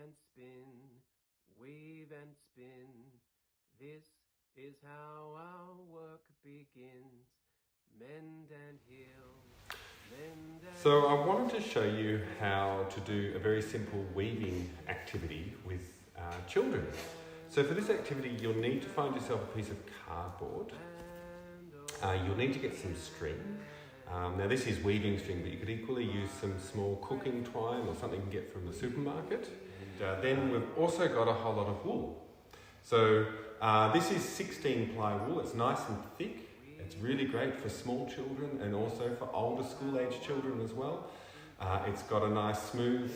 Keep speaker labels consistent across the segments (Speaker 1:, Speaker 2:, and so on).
Speaker 1: and spin, weave and spin. This is how our work begins. Mend and heal. Mend and
Speaker 2: So I wanted to show you how to do a very simple weaving activity with children. So for this activity, you'll need to find yourself a piece of cardboard. You'll need to get some string. Now this is weaving string, but you could equally use some small cooking twine or something you can get from the supermarket. And then we've also got a whole lot of wool. So this is 16 ply wool. It's nice and thick. It's really great for small children and also for older school-age children as well. It's got a nice smooth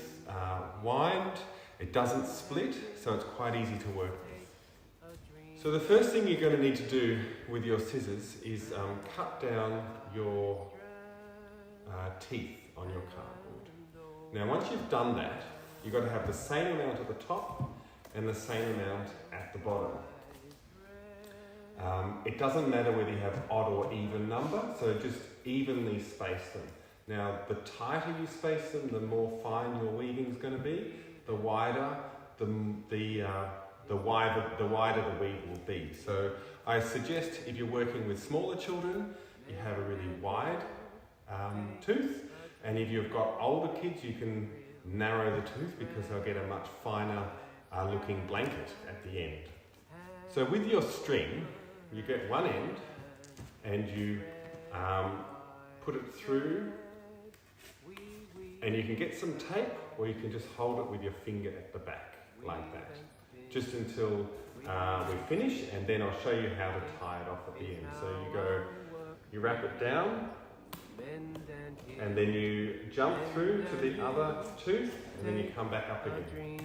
Speaker 2: wind. It doesn't split, so it's quite easy to work with. So the first thing you're going to need to do with your scissors is cut down your teeth on your cardboard. Now once you've done that, you've got to have the same amount at the top and the same amount at the bottom. It doesn't matter whether you have odd or even number, so just evenly space them. Now the tighter you space them, the more fine your weaving is going to be. The wider the wider the weave will be. So I suggest if you're working with smaller children, you have a really wide tooth, and if you've got older kids, you can narrow the tooth because they'll get a much finer looking blanket at the end. So with your string, you get one end and you put it through, and you can get some tape or you can just hold it with your finger at the back like that, just until we finish, and then I'll show you how to tie it off at the end. So you wrap it down, and then you jump through to the other tooth, and then you come back up again.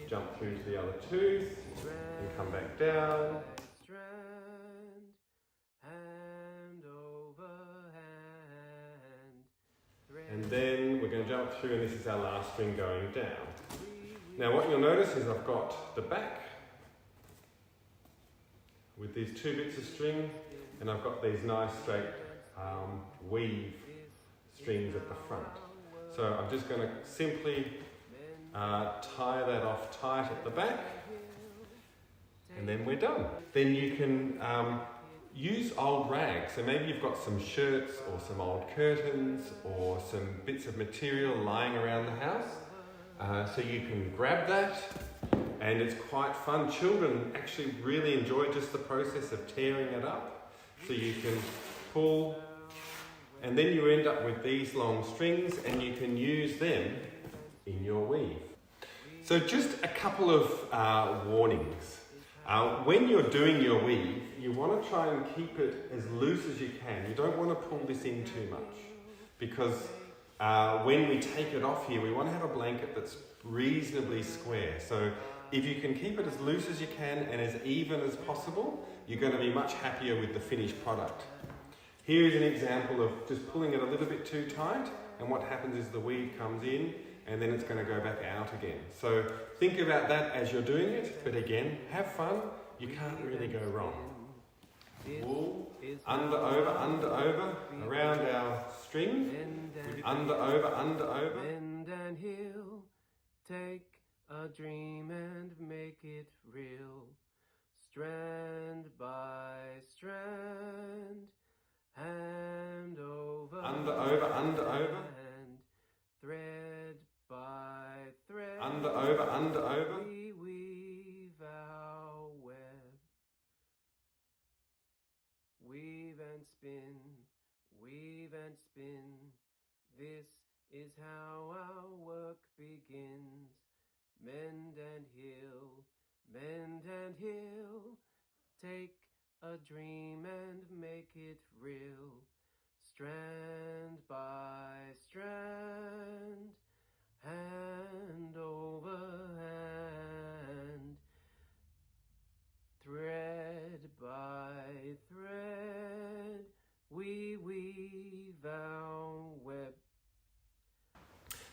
Speaker 2: Jump through to the other tooth, and come back down. And then we're going to jump through, and this is our last string going down. Now what you'll notice is I've got the back with these two bits of string, and I've got these nice straight weave strings at the front. So I'm just going to simply tie that off tight at the back, and then we're done. Then you can use old rags. So maybe you've got some shirts or some old curtains or some bits of material lying around the house. So you can grab that, and it's quite fun. Children actually really enjoy just the process of tearing it up. So you can pull, and then you end up with these long strings, and you can use them in your weave. So just a couple of warnings. When you're doing your weave, you want to try and keep it as loose as you can. You don't want to pull this in too much, because when we take it off here, we want to have a blanket that's reasonably square. So if you can keep it as loose as you can and as even as possible, you're going to be much happier with the finished product. Here is an example of just pulling it a little bit too tight, and what happens is the weave comes in and then it's going to go back out again. So think about that as you're doing it, but again, have fun. You can't really go wrong. Wool, under, over, around our string, under, over.
Speaker 1: Mend and heal, take a dream and make it real. Strand by strand, hand over,
Speaker 2: under, over.
Speaker 1: And thread by thread,
Speaker 2: under, over.
Speaker 1: we weave our web. Weave and spin, weave and spin. This is how our work begins. Mend and heal, mend and heal. Take a dream and make it real. Strand by strand, hand over hand, thread by thread, we weave our web.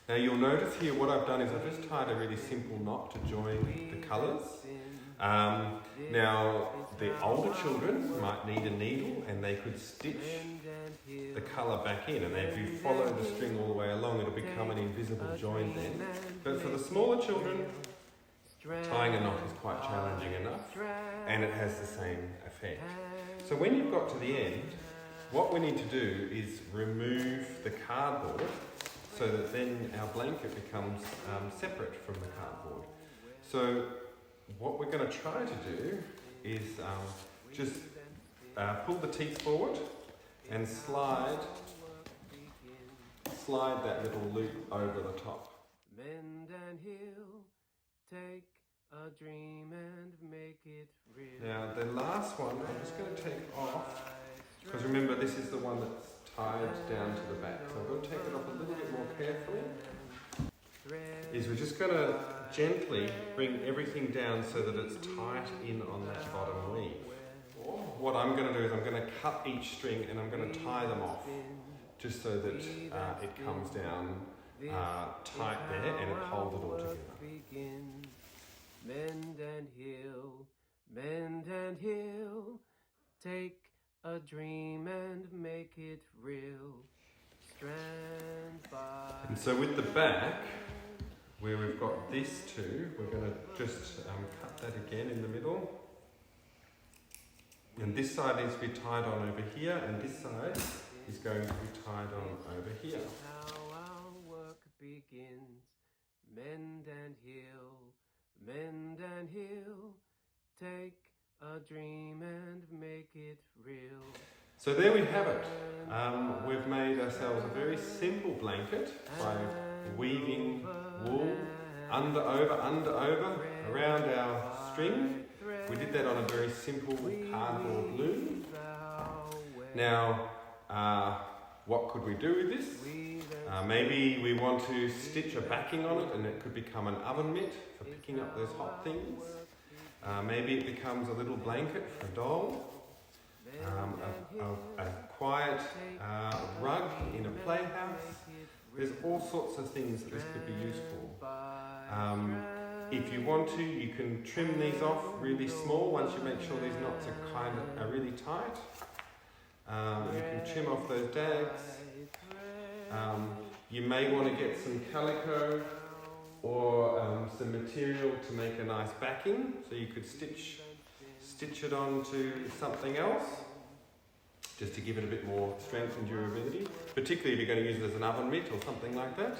Speaker 2: Now you'll notice here what I've done is I've just tied a really simple knot to join the colours. Now, the older children might need a needle and they could stitch the colour back in, and if you follow the string all the way along, it'll become an invisible join then. But for the smaller children, tying a knot is quite challenging enough, and it has the same effect. So when you've got to the end, what we need to do is remove the cardboard so that then our blanket becomes separate from the cardboard. So what we're going to try to do is just pull the teeth forward and slide that little loop over the top.
Speaker 1: Mend and heal, take a dream and make it real.
Speaker 2: Now the last one I'm just going to take off, because remember this is the one that's tied down to the back, so I'm going to take it off a little bit more carefully. Is we're just going to gently bring everything down so that it's tight in on that bottom weave. What I'm going to do is I'm going to cut each string and I'm going to tie them off, just so that it comes down tight there and it holds it all together.
Speaker 1: Mend and heal, take a dream and make it real. Strand by.
Speaker 2: And so with the back, where we've got these two, we're going to just cut that again in the middle. And this side needs to be tied on over here, and this side is going to be tied on over here.
Speaker 1: How our work begins. Mend and heal, take a dream and make it real.
Speaker 2: So there we have it. We've made ourselves a very simple blanket by weaving wool under, over, around our string. We did that on a very simple cardboard loom. Now, what could we do with this? Maybe we want to stitch a backing on it and it could become an oven mitt for picking up those hot things. Maybe it becomes a little blanket for a doll. A quiet rug in a playhouse. There's all sorts of things that this could be used for. If you want to, you can trim these off really small once you make sure these knots are really tight. You can trim off those dags. You may want to get some calico or some material to make a nice backing, so you could stitch it onto something else, just to give it a bit more strength and durability, particularly if you're going to use it as an oven mitt or something like that.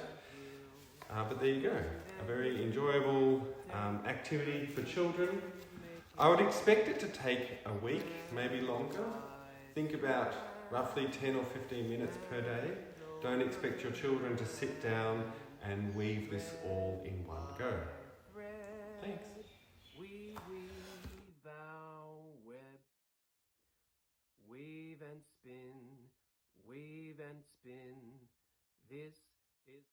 Speaker 2: But there you go, a very enjoyable activity for children. I would expect it to take a week, maybe longer. Think about roughly 10 or 15 minutes per day. Don't expect your children to sit down and weave this all in one go. Thanks.
Speaker 1: We weave our web, weave and spin, this is